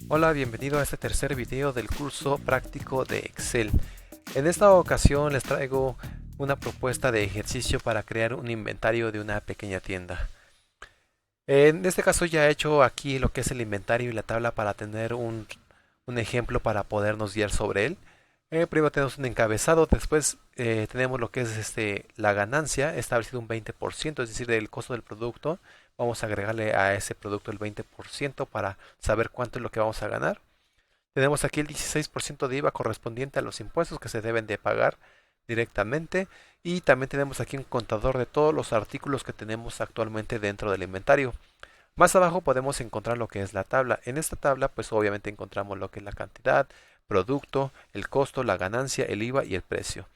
Hola, bienvenido a este tercer video del curso práctico de Excel. En esta ocasión les traigo una propuesta de ejercicio para crear un inventario de una pequeña tienda. En este caso ya he hecho aquí lo que es el inventario y la tabla para tener un ejemplo para podernos guiar sobre él. Primero tenemos un encabezado, después tenemos lo que es la ganancia, establecido un 20%, es decir, del costo del producto. Vamos a agregarle a ese producto el 20% para saber cuánto es lo que vamos a ganar. Tenemos aquí el 16% de IVA correspondiente a los impuestos que se deben de pagar directamente. Y también tenemos aquí un contador de todos los artículos que tenemos actualmente dentro del inventario. Más abajo podemos encontrar lo que es la tabla. En esta tabla pues obviamente encontramos lo que es la cantidad, producto, el costo, la ganancia, el IVA y el precio.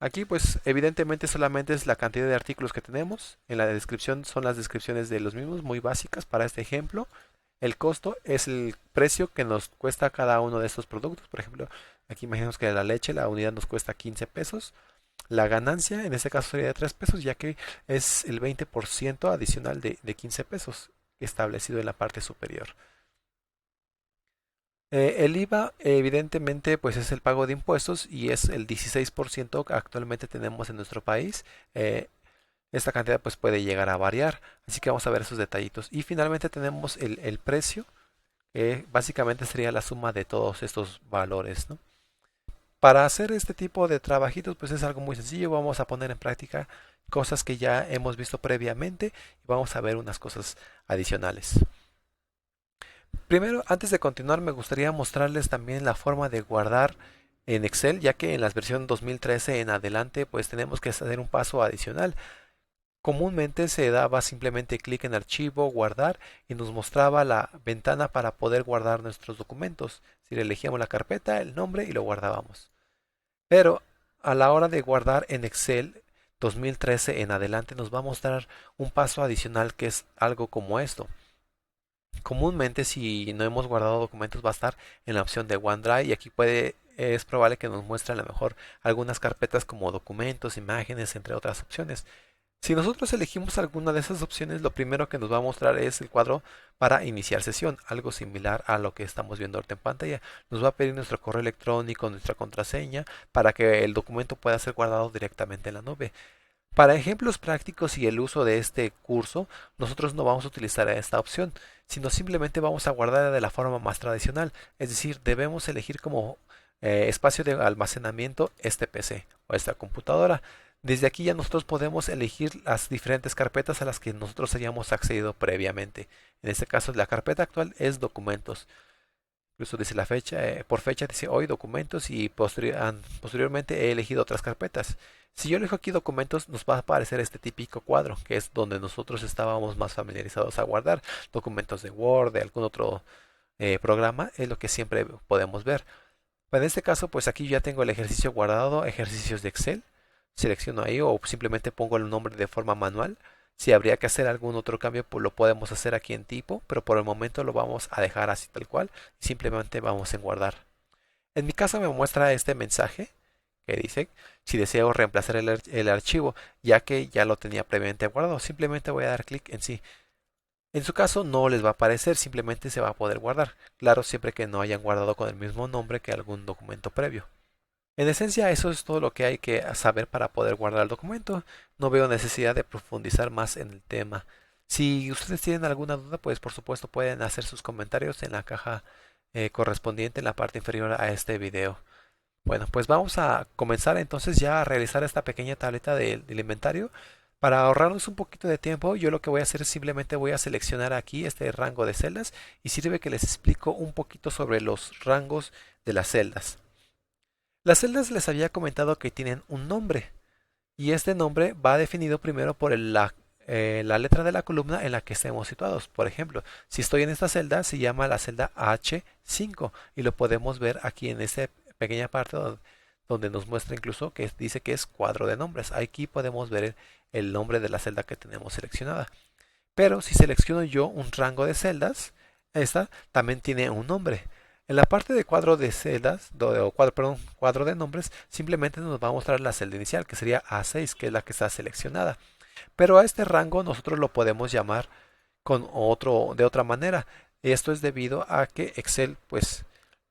Aquí pues evidentemente solamente es la cantidad de artículos que tenemos. En la descripción son las descripciones de los mismos, muy básicas para este ejemplo. El costo es el precio que nos cuesta cada uno de estos productos. Por ejemplo, aquí imaginemos que la leche, la unidad nos cuesta 15 pesos. La ganancia en este caso sería de 3 pesos, ya que es el 20% adicional de 15 pesos establecido en la parte superior. El IVA evidentemente pues es el pago de impuestos y es el 16% que actualmente tenemos en nuestro país. Esta cantidad pues puede llegar a variar, así que vamos a ver esos detallitos. Y finalmente tenemos el precio, que básicamente sería la suma de todos estos valores, ¿no? Para hacer este tipo de trabajitos pues es algo muy sencillo. Vamos a poner en práctica cosas que ya hemos visto previamente y vamos a ver unas cosas adicionales. Primero, antes de continuar, me gustaría mostrarles también la forma de guardar en Excel, ya que en la versión 2013 en adelante, pues tenemos que hacer un paso adicional. Comúnmente se daba simplemente clic en archivo, guardar y nos mostraba la ventana para poder guardar nuestros documentos. Si le elegíamos la carpeta, el nombre y lo guardábamos. Pero a la hora de guardar en Excel 2013 en adelante nos va a mostrar un paso adicional que es algo como esto. Comúnmente si no hemos guardado documentos va a estar en la opción de OneDrive y aquí es probable que nos muestre a lo mejor algunas carpetas como documentos, imágenes, entre otras opciones. Si nosotros elegimos alguna de esas opciones, lo primero que nos va a mostrar es el cuadro para iniciar sesión, algo similar a lo que estamos viendo ahorita en pantalla. Nos va a pedir nuestro correo electrónico, nuestra contraseña, para que el documento pueda ser guardado directamente en la nube. Para ejemplos prácticos y el uso de este curso, nosotros no vamos a utilizar esta opción, sino simplemente vamos a guardar de la forma más tradicional, es decir, debemos elegir como espacio de almacenamiento este PC o esta computadora. Desde aquí ya nosotros podemos elegir las diferentes carpetas a las que nosotros hayamos accedido previamente. En este caso, la carpeta actual es documentos. Incluso dice la fecha, por fecha dice hoy documentos y posteriormente he elegido otras carpetas. Si yo elijo aquí documentos, nos va a aparecer este típico cuadro, que es donde nosotros estábamos más familiarizados a guardar documentos de Word, de algún otro programa, es lo que siempre podemos ver. Pero en este caso, pues aquí ya tengo el ejercicio guardado, ejercicios de Excel. Selecciono ahí o simplemente pongo el nombre de forma manual. Si habría que hacer algún otro cambio, pues lo podemos hacer aquí en tipo, pero por el momento lo vamos a dejar así tal cual. Simplemente vamos en guardar. En mi caso me muestra este mensaje que dice si deseo reemplazar el archivo, ya que ya lo tenía previamente guardado. Simplemente voy a dar clic en sí. En su caso no les va a aparecer, simplemente se va a poder guardar. Claro, siempre que no hayan guardado con el mismo nombre que algún documento previo. En esencia, eso es todo lo que hay que saber para poder guardar el documento. No veo necesidad de profundizar más en el tema. Si ustedes tienen alguna duda, pues por supuesto pueden hacer sus comentarios en la caja correspondiente en la parte inferior a este video. Bueno, pues vamos a comenzar entonces ya a realizar esta pequeña tableta del inventario. Para ahorrarnos un poquito de tiempo, yo lo que voy a hacer es simplemente voy a seleccionar aquí este rango de celdas y sirve que les explico un poquito sobre los rangos de las celdas. Las celdas les había comentado que tienen un nombre y este nombre va definido primero por la letra de la columna en la que estemos situados. Por ejemplo, si estoy en esta celda, se llama la celda H5 y lo podemos ver aquí en esta pequeña parte donde nos muestra incluso que dice que es cuadro de nombres. Aquí podemos ver el nombre de la celda que tenemos seleccionada. Pero si selecciono yo un rango de celdas, esta también tiene un nombre. En la parte de cuadro de celdas, o cuadro, perdón, cuadro de nombres, simplemente nos va a mostrar la celda inicial, que sería A6, que es la que está seleccionada. Pero a este rango nosotros lo podemos llamar de otra manera. Esto es debido a que Excel pues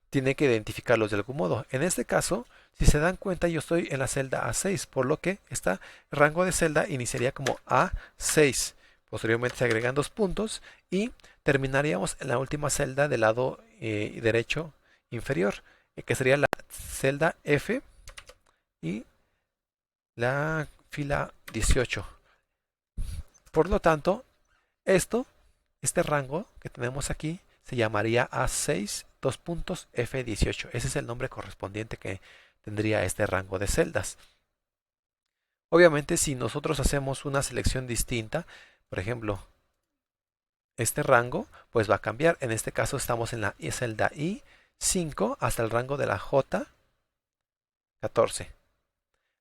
tiene que identificarlos de algún modo. En este caso, si se dan cuenta, yo estoy en la celda A6, por lo que este rango de celda iniciaría como A6. Posteriormente se agregan 2 puntos y terminaríamos en la última celda del lado derecho inferior, que sería la celda F y la fila 18. Por lo tanto, este rango que tenemos aquí se llamaría A6 2 puntos F18. Ese es el nombre correspondiente que tendría este rango de celdas. Obviamente, si nosotros hacemos una selección distinta, por ejemplo, este rango, pues va a cambiar. En este caso estamos en la celda I5 hasta el rango de la J14.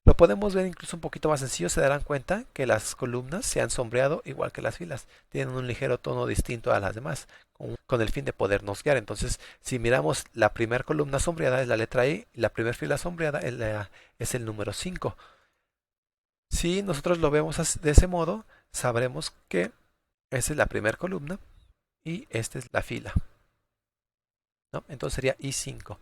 Lo podemos ver incluso un poquito más sencillo, se darán cuenta que las columnas se han sombreado igual que las filas, tienen un ligero tono distinto a las demás, con el fin de podernos guiar. Entonces, si miramos la primera columna sombreada es la letra I, y la primera fila sombreada es el número 5. Si nosotros lo vemos de ese modo, sabremos que esa es la primera columna y esta es la fila, ¿no? Entonces sería I5.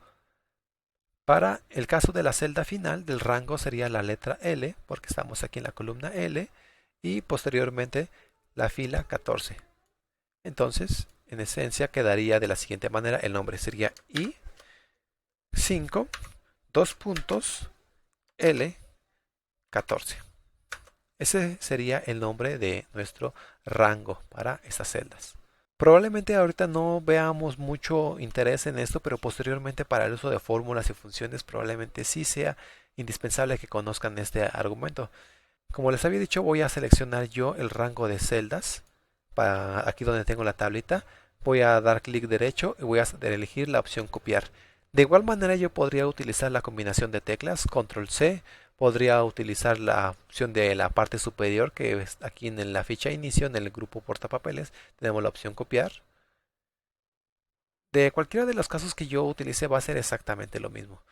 Para el caso de la celda final, del rango sería la letra L, porque estamos aquí en la columna L, y posteriormente la fila 14. Entonces, en esencia, quedaría de la siguiente manera: el nombre sería I5, 2 puntos, L14. Ese sería el nombre de nuestro rango para estas celdas. Probablemente ahorita no veamos mucho interés en esto, pero posteriormente para el uso de fórmulas y funciones probablemente sí sea indispensable que conozcan este argumento. Como les había dicho, voy a seleccionar yo el rango de celdas para aquí donde tengo la tablita. Voy a dar clic derecho y voy a elegir la opción copiar. De igual manera yo podría utilizar la combinación de teclas control C, podría utilizar la opción de la parte superior que es aquí en la ficha inicio, en el grupo portapapeles, tenemos la opción copiar. De cualquiera de los casos que yo utilice va a ser exactamente lo mismo.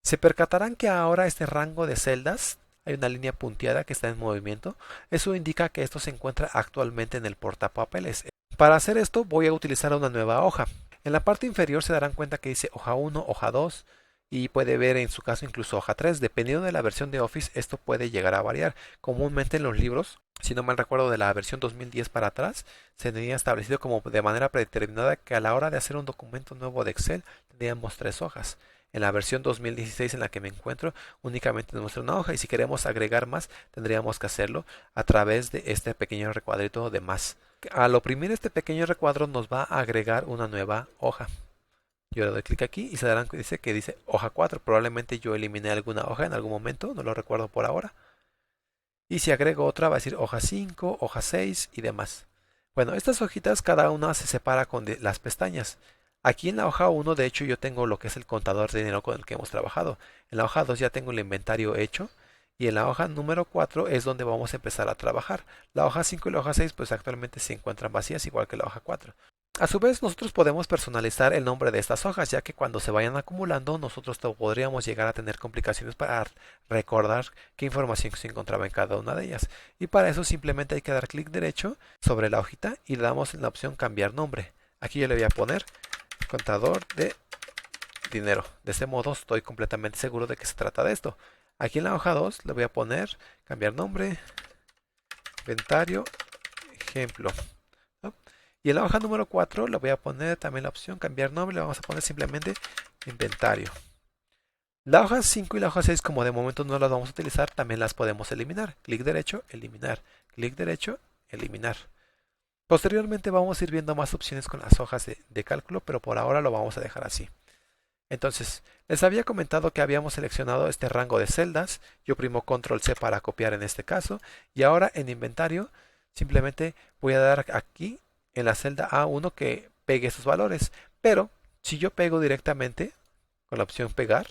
Se percatarán que ahora este rango de celdas, hay una línea punteada que está en movimiento. Eso indica que esto se encuentra actualmente en el portapapeles. Para hacer esto voy a utilizar una nueva hoja. En la parte inferior se darán cuenta que dice hoja 1, hoja 2 y puede ver en su caso incluso hoja 3. Dependiendo de la versión de Office, esto puede llegar a variar. Comúnmente en los libros, si no mal recuerdo de la versión 2010 para atrás, se tenía establecido como de manera predeterminada que a la hora de hacer un documento nuevo de Excel tendríamos 3 hojas. En la versión 2016 en la que me encuentro únicamente nos muestra una hoja y si queremos agregar más tendríamos que hacerlo a través de este pequeño recuadrito de más. Al oprimir este pequeño recuadro nos va a agregar una nueva hoja. Yo le doy clic aquí y se darán cuenta que dice hoja 4. Probablemente yo eliminé alguna hoja en algún momento, no lo recuerdo por ahora. Y si agrego otra va a decir hoja 5, hoja 6 y demás. Bueno, estas hojitas cada una se separa con las pestañas. Aquí en la hoja 1 de hecho yo tengo lo que es el contador de dinero con el que hemos trabajado. En la hoja 2 ya tengo el inventario hecho. Y en la hoja número 4 es donde vamos a empezar a trabajar. La hoja 5 y la hoja 6 pues actualmente se encuentran vacías igual que la hoja 4. A su vez nosotros podemos personalizar el nombre de estas hojas, ya que cuando se vayan acumulando nosotros podríamos llegar a tener complicaciones para recordar qué información se encontraba en cada una de ellas. Y para eso simplemente hay que dar clic derecho sobre la hojita y le damos en la opción cambiar nombre. Aquí yo le voy a poner contador de dinero. De este modo estoy completamente seguro de que se trata de esto. Aquí en la hoja 2 le voy a poner cambiar nombre, inventario, ejemplo, ¿no? Y en la hoja número 4 le voy a poner también la opción cambiar nombre, le vamos a poner simplemente inventario. La hoja 5 y la hoja 6 como de momento no las vamos a utilizar, también las podemos eliminar. Clic derecho, eliminar. Clic derecho, eliminar. Posteriormente vamos a ir viendo más opciones con las hojas de cálculo, pero por ahora lo vamos a dejar así. Entonces, les había comentado que habíamos seleccionado este rango de celdas. Yo primo control C para copiar en este caso. Y ahora en inventario, simplemente voy a dar aquí en la celda A1 que pegue esos valores. Pero, si yo pego directamente con la opción pegar,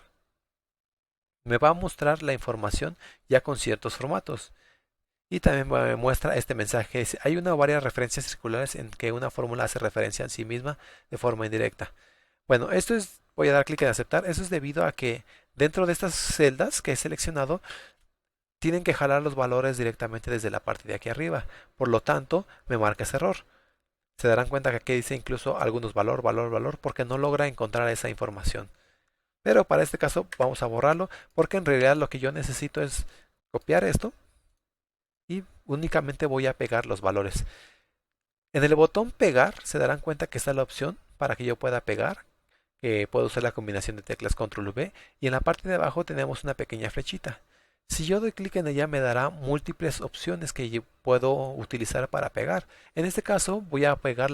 me va a mostrar la información ya con ciertos formatos. Y también me muestra este mensaje. Dice, hay varias referencias circulares en que una fórmula hace referencia a sí misma de forma indirecta. Bueno, voy a dar clic en aceptar. Eso es debido a que dentro de estas celdas que he seleccionado, tienen que jalar los valores directamente desde la parte de aquí arriba. Por lo tanto, me marca ese error. Se darán cuenta que aquí dice incluso algunos valor, valor, valor, porque no logra encontrar esa información. Pero para este caso vamos a borrarlo, porque en realidad lo que yo necesito es copiar esto y únicamente voy a pegar los valores. En el botón pegar se darán cuenta que está la opción para que yo pueda pegar, que puedo usar la combinación de teclas control V, y en la parte de abajo tenemos una pequeña flechita. Si yo doy clic en ella me dará múltiples opciones que yo puedo utilizar para pegar. En este caso voy a pegar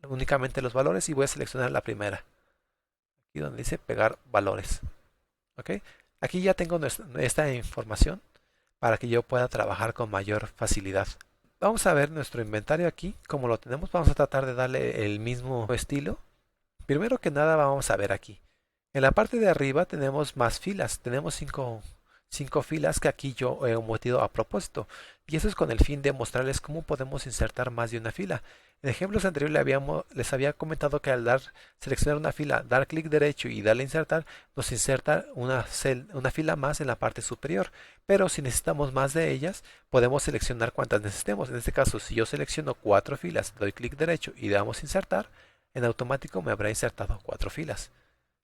únicamente los valores y voy a seleccionar la primera. Aquí donde dice pegar valores. ¿Ok? Aquí ya tengo esta información para que yo pueda trabajar con mayor facilidad. Vamos a ver nuestro inventario aquí. Como lo tenemos, vamos a tratar de darle el mismo estilo. Primero que nada vamos a ver aquí. En la parte de arriba tenemos más filas. Tenemos cinco filas que aquí yo he metido a propósito. Y eso es con el fin de mostrarles cómo podemos insertar más de una fila. En ejemplos anteriores les había comentado que al seleccionar una fila, dar clic derecho y darle a insertar, nos inserta una fila más en la parte superior. Pero si necesitamos más de ellas, podemos seleccionar cuantas necesitemos. En este caso, si yo selecciono 4 filas, doy clic derecho y le damos a insertar, en automático me habrá insertado 4 filas.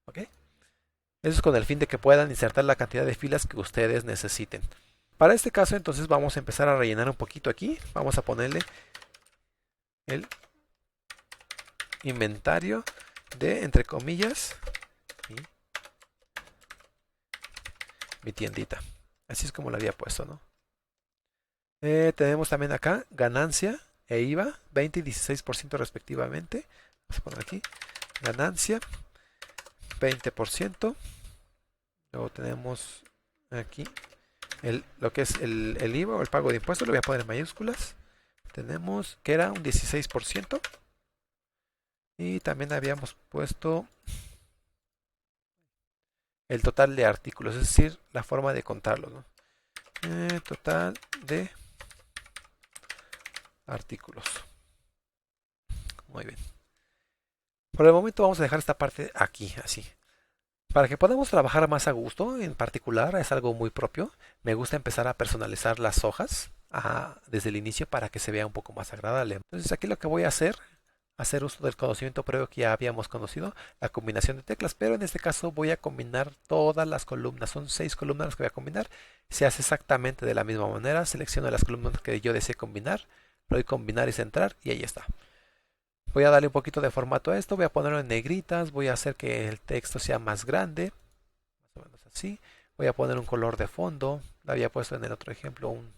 ¿Ok? Eso es con el fin de que puedan insertar la cantidad de filas que ustedes necesiten. Para este caso, entonces vamos a empezar a rellenar un poquito aquí. Vamos a ponerle el inventario de, entre comillas, mi tiendita. Así es como lo había puesto, ¿no? Tenemos también acá ganancia e IVA, 20 y 16% respectivamente. Vamos a poner aquí ganancia, 20%. Luego tenemos aquí lo que es el IVA o el pago de impuestos, lo voy a poner en mayúsculas. Tenemos que era un 16%. Y también habíamos puesto el total de artículos, es decir, la forma de contarlo, ¿no? Total de artículos. Muy bien. Por el momento vamos a dejar esta parte aquí, así. Para que podamos trabajar más a gusto, en particular, es algo muy propio. Me gusta empezar a personalizar las hojas desde el inicio para que se vea un poco más agradable. Entonces aquí lo que voy a hacer uso del conocimiento previo que ya habíamos conocido, la combinación de teclas, pero en este caso voy a combinar todas las columnas. Son 6 columnas las que voy a combinar. Se hace exactamente de la misma manera. Selecciono las columnas que yo desee combinar, le doy combinar y centrar y ahí está. Voy a darle un poquito de formato a esto, voy a ponerlo en negritas, voy a hacer que el texto sea más grande, más o menos así. Voy a poner un color de fondo, lo había puesto en el otro ejemplo un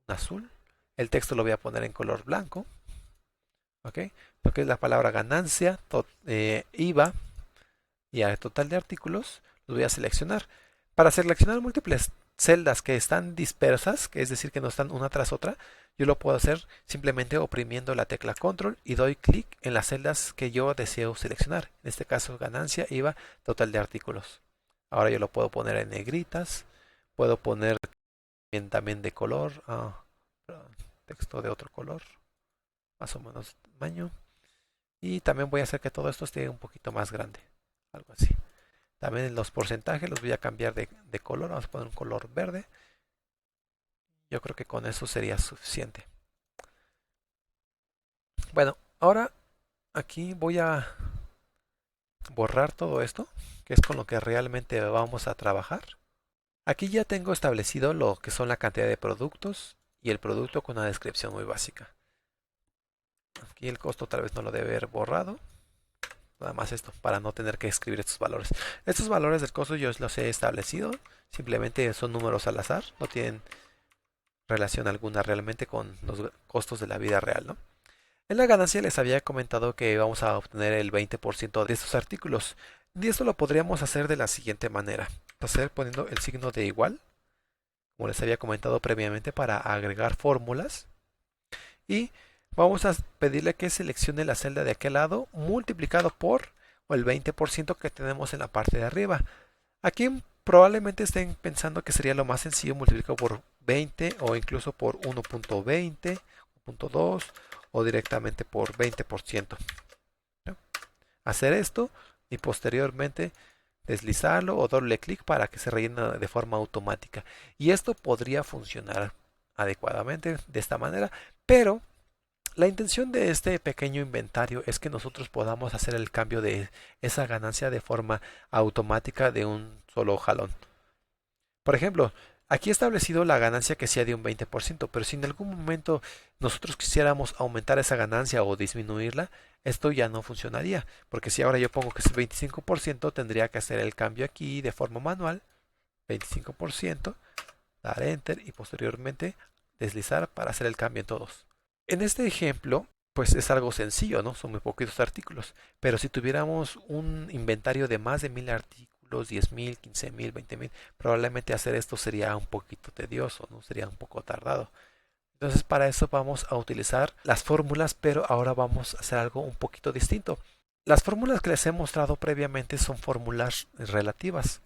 azul. El texto lo voy a poner en color blanco, ¿ok? Lo que es la palabra ganancia, IVA y el total de artículos, los voy a seleccionar. Para seleccionar múltiples celdas que están dispersas, que es decir, que no están una tras otra, yo lo puedo hacer simplemente oprimiendo la tecla control y doy clic en las celdas que yo deseo seleccionar. En este caso, ganancia, IVA, total de artículos. Ahora yo lo puedo poner en negritas, puedo poner también de color, texto de otro color, más o menos tamaño. Y también voy a hacer que todo esto esté un poquito más grande, algo así. También los porcentajes los voy a cambiar de color, vamos a poner un color verde. Yo creo que con eso sería suficiente. Bueno, ahora aquí voy a borrar todo esto, que es con lo que realmente vamos a trabajar. Aquí ya tengo establecido lo que son la cantidad de productos y el producto con una descripción muy básica. Aquí el costo tal vez no lo debe haber borrado. Nada más esto, para no tener que escribir estos valores. Estos valores del costo yo los he establecido. Simplemente son números al azar. No tienen relación alguna realmente con los costos de la vida real, ¿no? En la ganancia les había comentado que vamos a obtener el 20% de estos artículos. Y esto lo podríamos hacer de la siguiente manera. Hacer poniendo el signo de igual, como les había comentado previamente, para agregar fórmulas. Y vamos a pedirle que seleccione la celda de aquel lado multiplicado por el 20% que tenemos en la parte de arriba. Aquí probablemente estén pensando que sería lo más sencillo multiplicado por 20 o incluso por 1.20, 1.2 o directamente por 20%. ¿No? Hacer esto y posteriormente deslizarlo o doble clic para que se rellene de forma automática. Y esto podría funcionar adecuadamente de esta manera, pero La intención de este pequeño inventario es que nosotros podamos hacer el cambio de esa ganancia de forma automática de un solo jalón. Por ejemplo, aquí he establecido la ganancia que sea de un 20%, pero si en algún momento nosotros quisiéramos aumentar esa ganancia o disminuirla, esto ya no funcionaría, porque si ahora yo pongo que es el 25%, tendría que hacer el cambio aquí de forma manual, 25%, dar enter y posteriormente deslizar para hacer el cambio en todos. En este ejemplo, pues es algo sencillo, ¿no? Son muy poquitos artículos. Pero si tuviéramos un inventario de más de 1000 artículos, 10.000, 15.000, 20.000, probablemente hacer esto sería un poquito tedioso, ¿no? Sería un poco tardado. Entonces para eso vamos a utilizar las fórmulas, pero ahora vamos a hacer algo un poquito distinto. Las fórmulas que les he mostrado previamente son fórmulas relativas.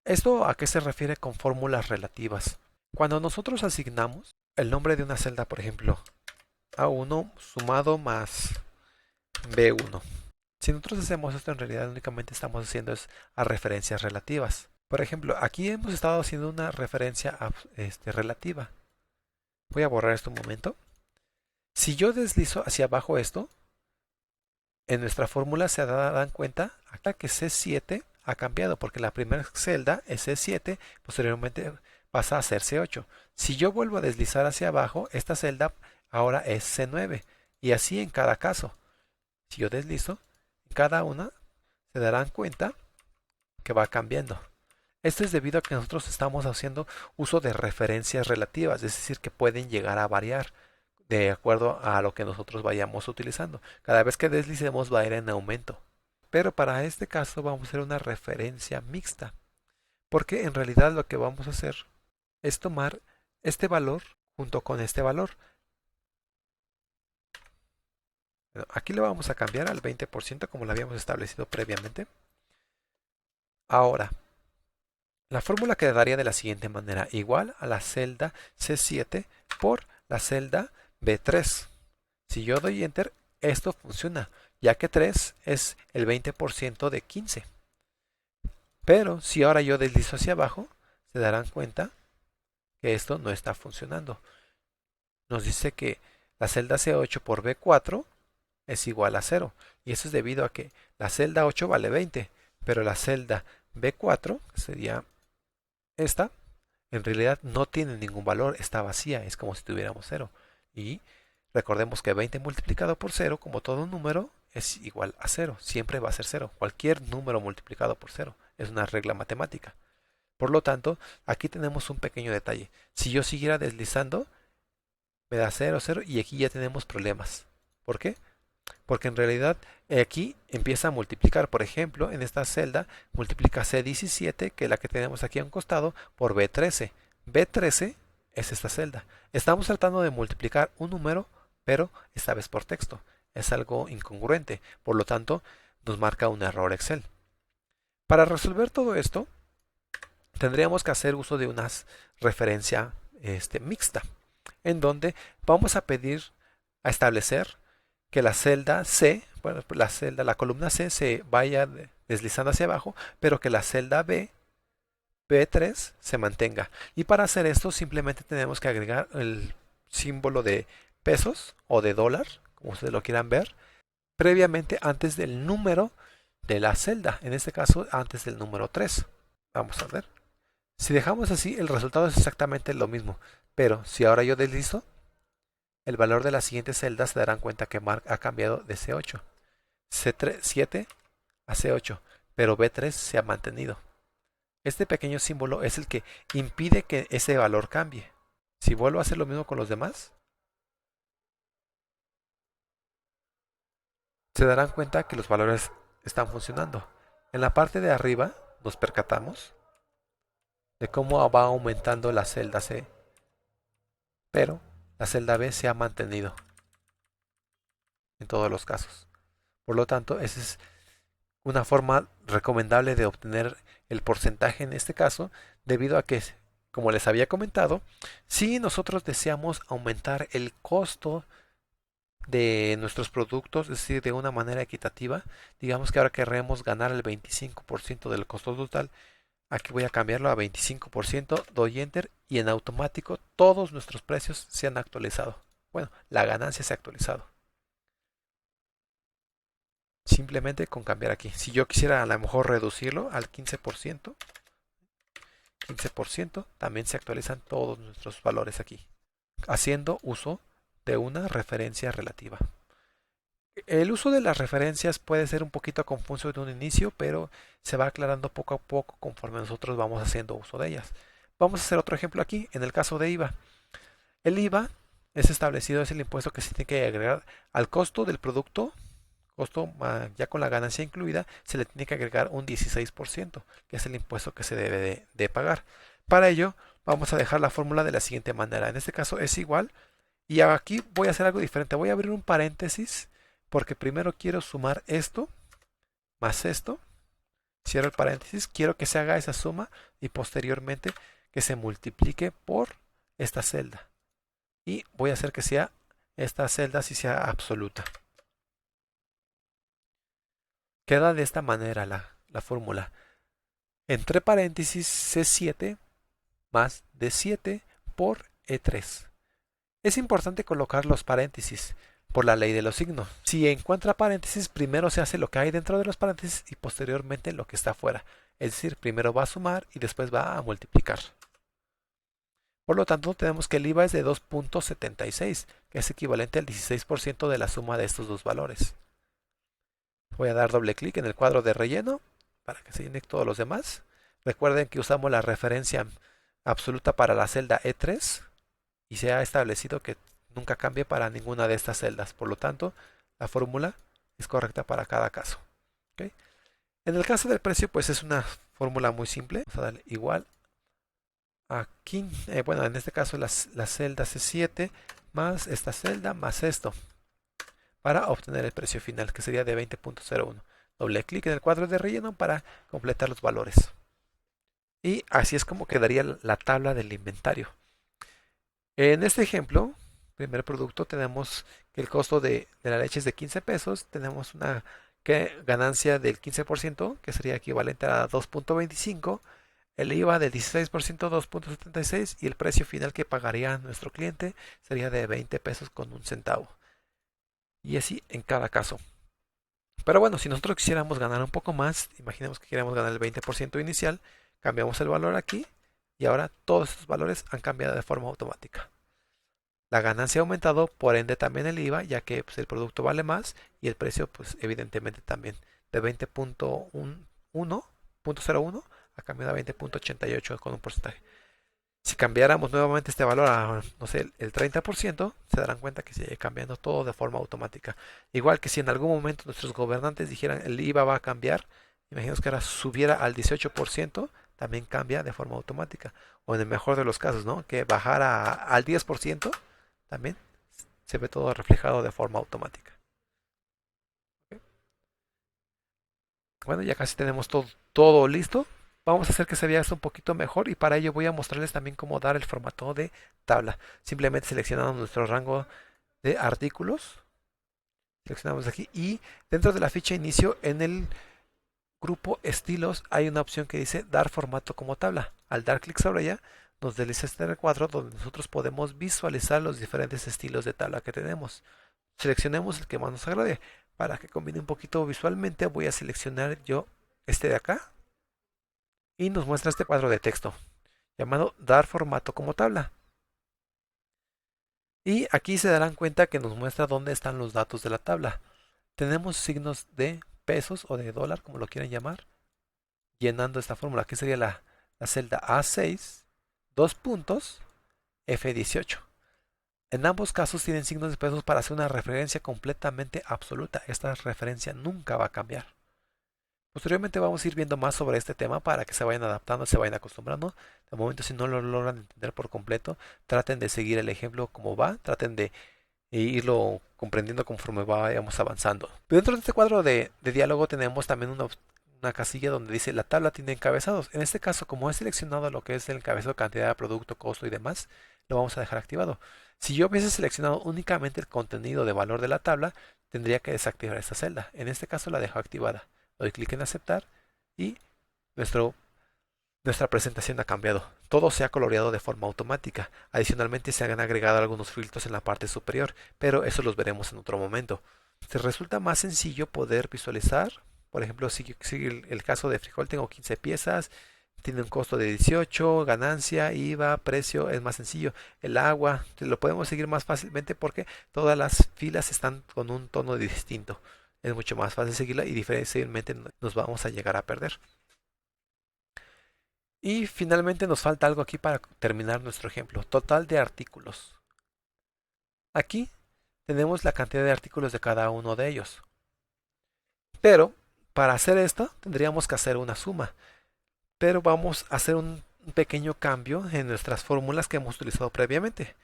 ¿Esto a qué se refiere con fórmulas relativas? Cuando nosotros asignamos el nombre de una celda, por ejemplo, A1 sumado más B1. Si nosotros hacemos esto, en realidad únicamente estamos haciendo es a referencias relativas. Por ejemplo, aquí hemos estado haciendo una referencia relativa. Voy a borrar esto un momento. Si yo deslizo hacia abajo esto, en nuestra fórmula se darán cuenta acá que C7 ha cambiado porque la primera celda es C7, posteriormente pasa a ser C8. Si yo vuelvo a deslizar hacia abajo, esta celda ahora es C9 y así en cada caso. Si yo deslizo, en cada una se darán cuenta que va cambiando. Esto es debido a que nosotros estamos haciendo uso de referencias relativas, es decir, que pueden llegar a variar de acuerdo a lo que nosotros vayamos utilizando. Cada vez que deslicemos va a ir en aumento. Pero para este caso vamos a hacer una referencia mixta, porque en realidad lo que vamos a hacer es tomar este valor junto con este valor. Bueno, aquí le vamos a cambiar al 20% como lo habíamos establecido previamente. Ahora, la fórmula quedaría de la siguiente manera, igual a la celda C7 por la celda B3. Si yo doy enter, esto funciona, ya que 3 es el 20% de 15. Pero si ahora yo deslizo hacia abajo, se darán cuenta que esto no está funcionando. Nos dice que la celda C8 por B4 es igual a 0. Y eso es debido a que la celda 8 vale 20, pero la celda B4, que sería esta, en realidad no tiene ningún valor, está vacía, es como si tuviéramos 0. Y recordemos que 20 multiplicado por 0, como todo número, es igual a 0. Siempre va a ser 0. Cualquier número multiplicado por 0. Es una regla matemática. Por lo tanto, aquí tenemos un pequeño detalle. Si yo siguiera deslizando, me da 0, 0 y aquí ya tenemos problemas. ¿Por qué? Porque en realidad aquí empieza a multiplicar. Por ejemplo, en esta celda multiplica C17, que es la que tenemos aquí a un costado, por B13. B13 es esta celda. Estamos tratando de multiplicar un número, pero esta vez por texto. Es algo incongruente. Por lo tanto, nos marca un error Excel. Para resolver todo esto, tendríamos que hacer uso de una referencia mixta, en donde vamos a pedir a establecer que la celda C, bueno, la columna C se vaya deslizando hacia abajo, pero que la celda B3 se mantenga. Y para hacer esto simplemente tenemos que agregar el símbolo de pesos o de dólar, como ustedes lo quieran ver, previamente antes del número de la celda, en este caso antes del número 3. Vamos a ver. Si dejamos así, el resultado es exactamente lo mismo, pero si ahora yo deslizo, el valor de la siguiente celda se darán cuenta que ha cambiado de C8, C7 a C8, pero B3 se ha mantenido. Este pequeño símbolo es el que impide que ese valor cambie. Si vuelvo a hacer lo mismo con los demás, se darán cuenta que los valores están funcionando. En la parte de arriba nos percatamos de cómo va aumentando la celda C, pero la celda B se ha mantenido en todos los casos. Por lo tanto, esa es una forma recomendable de obtener el porcentaje en este caso, debido a que, como les había comentado, si nosotros deseamos aumentar el costo de nuestros productos, es decir, de una manera equitativa, digamos que ahora queremos ganar el 25% del costo total, aquí voy a cambiarlo a 25%, doy enter y en automático todos nuestros precios se han actualizado. Bueno, la ganancia se ha actualizado. Simplemente con cambiar aquí. Si yo quisiera a lo mejor reducirlo al 15%, 15%, también se actualizan todos nuestros valores aquí, haciendo uso de una referencia relativa. El uso de las referencias puede ser un poquito confuso de un inicio, pero se va aclarando poco a poco conforme nosotros vamos haciendo uso de ellas. Vamos a hacer otro ejemplo aquí, en el caso de IVA. El IVA es establecido, es el impuesto que se tiene que agregar al costo del producto, costo ya con la ganancia incluida, se le tiene que agregar un 16%, que es el impuesto que se debe de pagar. Para ello, vamos a dejar la fórmula de la siguiente manera. En este caso es igual, y aquí voy a hacer algo diferente. Voy a abrir un paréntesis, porque primero quiero sumar esto más esto. Cierro el paréntesis, quiero que se haga esa suma y posteriormente que se multiplique por esta celda. Y voy a hacer que sea esta celda si sea absoluta. Queda de esta manera la fórmula. Entre paréntesis C7 más D7 por E3. Es importante colocar los paréntesis por la ley de los signos. Si encuentra paréntesis, primero se hace lo que hay dentro de los paréntesis y posteriormente lo que está afuera. Es decir, primero va a sumar y después va a multiplicar. Por lo tanto, tenemos que el IVA es de 2.76, que es equivalente al 16% de la suma de estos dos valores. Voy a dar doble clic en el cuadro de relleno para que se llene todos los demás. Recuerden que usamos la referencia absoluta para la celda E3 y se ha establecido que nunca cambie para ninguna de estas celdas. Por lo tanto, la fórmula es correcta para cada caso. ¿Okay? En el caso del precio, pues es una fórmula muy simple. Vamos a darle igual aquí. Bueno, en este caso la celda C7 más esta celda más esto, para obtener el precio final, que sería de 20.01. Doble clic en el cuadro de relleno para completar los valores. Y así es como quedaría la tabla del inventario. En este ejemplo, primer producto, tenemos que el costo de la leche es de 15 pesos. Tenemos una ganancia del 15%, que sería equivalente a 2.25. El IVA del 16%, 2.76. Y el precio final que pagaría nuestro cliente sería de 20 pesos con un centavo. Y así en cada caso. Pero bueno, si nosotros quisiéramos ganar un poco más, imaginemos que queremos ganar el 20% inicial, cambiamos el valor aquí y ahora todos estos valores han cambiado de forma automática. La ganancia ha aumentado, por ende también el IVA, ya que pues, el producto vale más y el precio pues evidentemente también de 20.01 ha cambiado a 20.88 con un porcentaje. Si cambiáramos nuevamente este valor a, no sé, el 30%, se darán cuenta que sigue cambiando todo de forma automática. Igual que si en algún momento nuestros gobernantes dijeran el IVA va a cambiar, imaginemos que ahora subiera al 18%, también cambia de forma automática. O en el mejor de los casos, ¿no? Que bajara al 10%, también se ve todo reflejado de forma automática. Bueno, ya casi tenemos todo listo. Vamos a hacer que se vea esto un poquito mejor y para ello voy a mostrarles también cómo dar el formato de tabla. Simplemente seleccionamos nuestro rango de artículos, seleccionamos aquí y dentro de la ficha inicio en el grupo estilos hay una opción que dice dar formato como tabla. Al dar clic sobre ella nos desliza este recuadro donde nosotros podemos visualizar los diferentes estilos de tabla que tenemos. Seleccionemos el que más nos agrade. Para que combine un poquito visualmente voy a seleccionar yo este de acá y nos muestra este cuadro de texto llamado dar formato como tabla. Y aquí se darán cuenta que nos muestra dónde están los datos de la tabla. Tenemos signos de pesos o de dólar, como lo quieran llamar, llenando esta fórmula. Aquí sería la celda A6, dos puntos, F18. En ambos casos tienen signos de pesos para hacer una referencia completamente absoluta. Esta referencia nunca va a cambiar. Posteriormente vamos a ir viendo más sobre este tema para que se vayan adaptando, se vayan acostumbrando. De momento, si no lo logran entender por completo, traten de seguir el ejemplo como va, traten de irlo comprendiendo conforme vayamos avanzando. Dentro de este cuadro de diálogo tenemos también una casilla donde dice la tabla tiene encabezados. En este caso, como he seleccionado lo que es el encabezado, cantidad de producto, costo y demás, lo vamos a dejar activado. Si yo hubiese seleccionado únicamente el contenido de valor de la tabla, tendría que desactivar esta celda. En este caso la dejo activada. Doy clic en aceptar y nuestro Nuestra presentación ha cambiado. Todo se ha coloreado de forma automática. Adicionalmente se han agregado algunos filtros en la parte superior, pero eso los veremos en otro momento. Te resulta más sencillo poder visualizar. Por ejemplo, si el caso de frijol, tengo 15 piezas, tiene un costo de 18, ganancia, IVA, precio, es más sencillo. El agua, lo podemos seguir más fácilmente porque todas las filas están con un tono distinto. Es mucho más fácil seguirla y difícilmente nos vamos a llegar a perder. Y finalmente nos falta algo aquí para terminar nuestro ejemplo. Total de artículos. Aquí tenemos la cantidad de artículos de cada uno de ellos. Pero para hacer esto tendríamos que hacer una suma. Pero vamos a hacer un pequeño cambio en nuestras fórmulas que hemos utilizado previamente.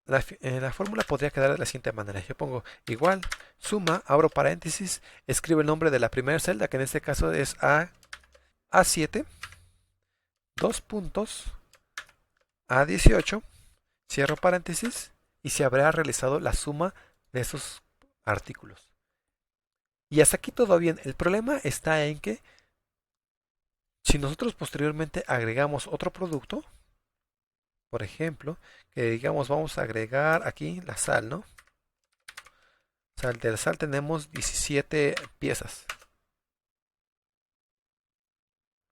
La fórmula podría quedar de la siguiente manera. Yo pongo igual, suma, abro paréntesis, escribo el nombre de la primera celda, que en este caso es A7, dos puntos, A18, cierro paréntesis y se habrá realizado la suma de esos artículos. Y hasta aquí todo bien. El problema está en que si nosotros posteriormente agregamos otro producto, por ejemplo, que digamos vamos a agregar aquí la sal, ¿no? De la sal tenemos 17 piezas.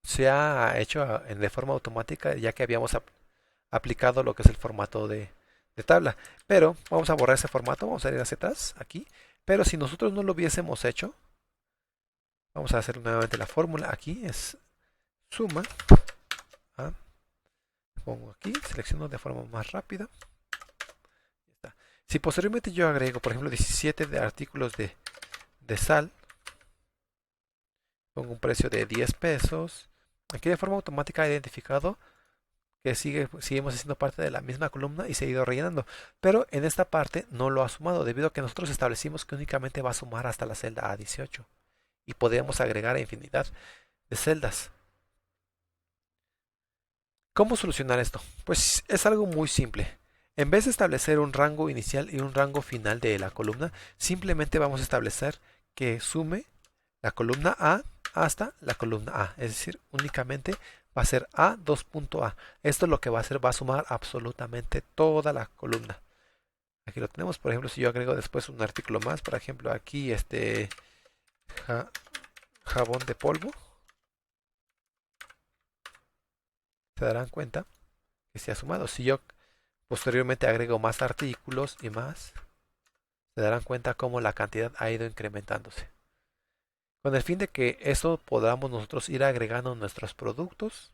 Se ha hecho de forma automática ya que habíamos aplicado lo que es el formato de tabla. Pero vamos a borrar ese formato, vamos a ir hacia atrás aquí. Pero si nosotros no lo hubiésemos hecho, vamos a hacer nuevamente la fórmula. Aquí es suma. Pongo aquí, selecciono de forma más rápida. Si posteriormente yo agrego, por ejemplo, 17 de artículos de sal, pongo un precio de 10 pesos. Aquí de forma automática he identificado que seguimos haciendo parte de la misma columna y se ha ido rellenando. Pero en esta parte no lo ha sumado, debido a que nosotros establecimos que únicamente va a sumar hasta la celda A18. Y podríamos agregar a infinidad de celdas. ¿Cómo solucionar esto? Pues es algo muy simple. En vez de establecer un rango inicial y un rango final de la columna, simplemente vamos a establecer que sume la columna A hasta la columna A. Es decir, únicamente va a ser A 2.A. Esto lo que va a hacer, va a sumar absolutamente toda la columna. Aquí lo tenemos. Por ejemplo, si yo agrego después un artículo más, por ejemplo, aquí jabón de polvo, se darán cuenta que se ha sumado. Si yo posteriormente agrego más artículos y más, se darán cuenta cómo la cantidad ha ido incrementándose. Con el fin de que eso podamos nosotros ir agregando nuestros productos,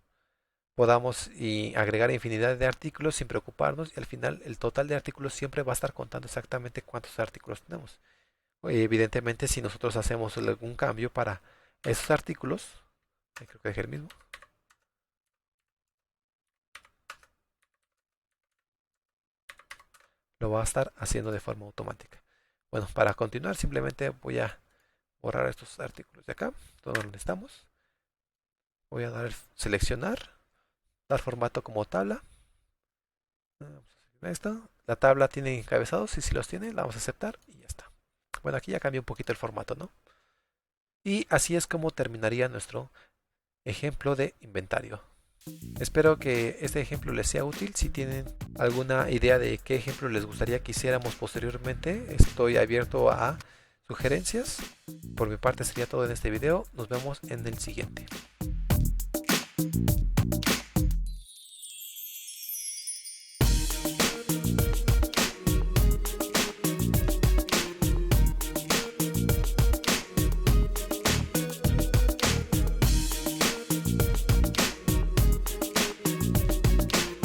podamos agregar infinidad de artículos sin preocuparnos, y al final el total de artículos siempre va a estar contando exactamente cuántos artículos tenemos. Evidentemente, si nosotros hacemos algún cambio para esos artículos, creo que dejé el mismo, lo va a estar haciendo de forma automática. Bueno, para continuar simplemente voy a borrar estos artículos de acá, todos donde estamos. Voy a dar seleccionar, dar formato como tabla. Vamos a seguir esto. La tabla tiene encabezados y si los tiene la vamos a aceptar y ya está. Bueno, aquí ya cambió un poquito el formato, ¿no? Y así es como terminaría nuestro ejemplo de inventario. Espero que este ejemplo les sea útil. Si tienen alguna idea de qué ejemplo les gustaría que hiciéramos posteriormente, estoy abierto a sugerencias. Por mi parte sería todo en este video. Nos vemos en el siguiente.